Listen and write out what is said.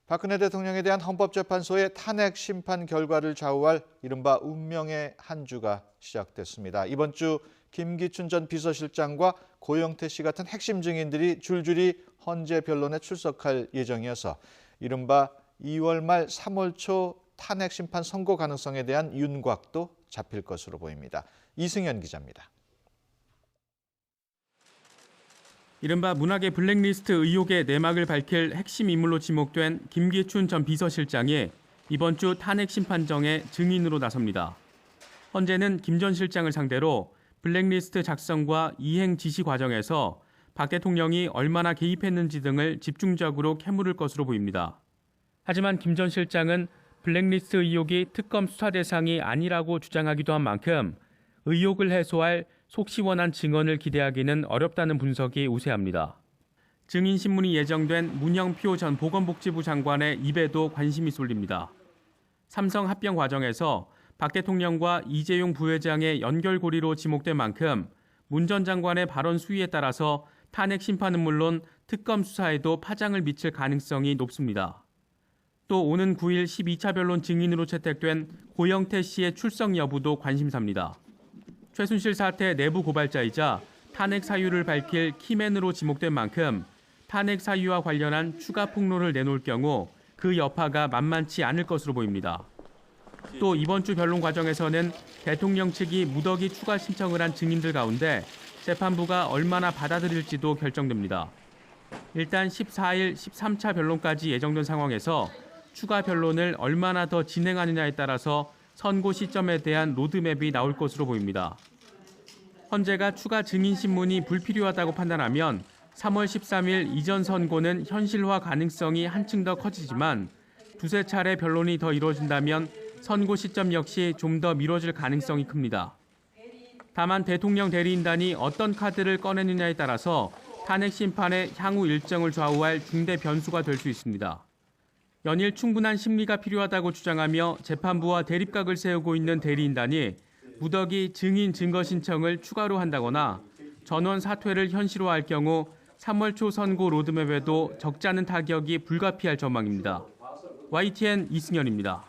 박근혜 대통령에 대한 헌법재판소의 탄핵 심판 결과를 좌우할 이른바 운명의 한 주가 시작됐습니다. 이번 주 김기춘 전 비서실장과 고영태 씨 같은 핵심 증인들이 줄줄이 헌재 변론에 출석할 예정이어서 이른바 2월 말 3월 초 탄핵 심판 선고 가능성에 대한 윤곽도 잡힐 것으로 보입니다. 이승현 기자입니다. 이른바 문학의 블랙리스트 의혹의 내막을 밝힐 핵심 인물로 지목된 김기춘 전 비서실장이 이번 주 탄핵 심판정에 증인으로 나섭니다. 헌재는 김 전 실장을 상대로 블랙리스트 작성과 이행 지시 과정에서 박 대통령이 얼마나 개입했는지 등을 집중적으로 캐물을 것으로 보입니다. 하지만 김 전 실장은 블랙리스트 의혹이 특검 수사 대상이 아니라고 주장하기도 한 만큼 의혹을 해소할 속 시원한 증언을 기대하기는 어렵다는 분석이 우세합니다. 증인 신문이 예정된 문영표 전 보건복지부 장관의 입에도 관심이 쏠립니다. 삼성 합병 과정에서 박 대통령과 이재용 부회장의 연결고리로 지목된 만큼 문 전 장관의 발언 수위에 따라서 탄핵 심판은 물론 특검 수사에도 파장을 미칠 가능성이 높습니다. 또 오는 9일 12차 변론 증인으로 채택된 고영태 씨의 출석 여부도 관심사입니다. 최순실 사태 내부 고발자이자 탄핵 사유를 밝힐 키맨으로 지목된 만큼 탄핵 사유와 관련한 추가 폭로를 내놓을 경우 그 여파가 만만치 않을 것으로 보입니다. 또 이번 주 변론 과정에서는 대통령 측이 무더기 추가 신청을 한 증인들 가운데 재판부가 얼마나 받아들일지도 결정됩니다. 일단 14일 13차 변론까지 예정된 상황에서 추가 변론을 얼마나 더 진행하느냐에 따라서 선고 시점에 대한 로드맵이 나올 것으로 보입니다. 헌재가 추가 증인 신문이 불필요하다고 판단하면 3월 13일 이전 선고는 현실화 가능성이 한층 더 커지지만 두세 차례 변론이 더 이루어진다면 선고 시점 역시 좀 더 미뤄질 가능성이 큽니다. 다만 대통령 대리인단이 어떤 카드를 꺼내느냐에 따라서 탄핵 심판의 향후 일정을 좌우할 중대 변수가 될 수 있습니다. 연일 충분한 심리가 필요하다고 주장하며 재판부와 대립각을 세우고 있는 대리인단이 무더기 증인 증거 신청을 추가로 한다거나 전원 사퇴를 현실화할 경우 3월 초 선고 로드맵에도 적지 않은 타격이 불가피할 전망입니다. YTN 이승현입니다.